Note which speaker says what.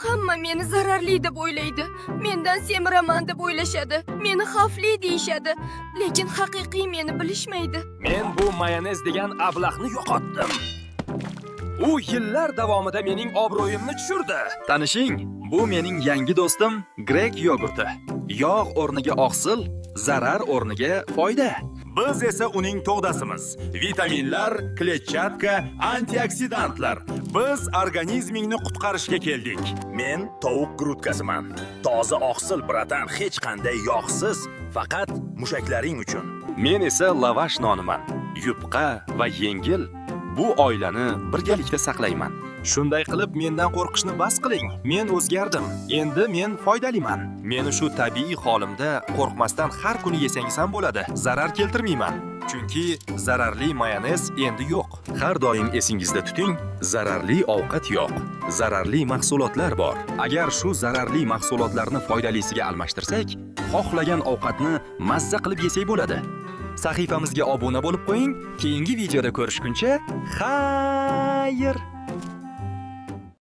Speaker 1: Hamma meni zararli deb o'ylaydi. Mendan semiraman deb o'ylashadi. Meni xavfli deyishadi. Lekin haqiqiy meni bilishmaydi.
Speaker 2: Men bu mayonez degan ablahni yo'qotdim. U yillar davomida mening obro'yimni tushirdi.
Speaker 3: Tanishing, bu mening yangi do'stim Grek yogurti. Yog' o'rniga oqsil, zarar o'rniga foyda.
Speaker 4: Biz esa uning to'g'dasimiz. Vitaminlar, kletchatka, antioksidantlar. Biz organizmingni qutqarishga keldik. Men tovuq grutkasiman. Toza oqsil, bratan, hech qanday yog'siz, faqat mushaklaring uchun.
Speaker 3: Men esa lavash noniman. Yupqa va yengil. Bu oilani birgalikda saqlayman.
Speaker 2: Shunday qilib mendan qo'rqishni bas qiling. Men o'zgardim. Endi men foydaliman. Meni shu tabiiy holimda qo'rqmasdan har kuni yesangiz ham bo'ladi. Zarar keltirmayman. Chunki zararli mayonez endi yo'q.
Speaker 3: Har doim esingizda tuting, zararli ovqat yo'q. Zararli mahsulotlar bor. Agar shu zararli mahsulotlarni foydalisiga almashtirsak, xohlagan ovqatni mazza qilib yesak bo'ladi. Sahifamizga obuna bo'lib qo'ying. Keyingi videoda ko'rishguncha, xayr!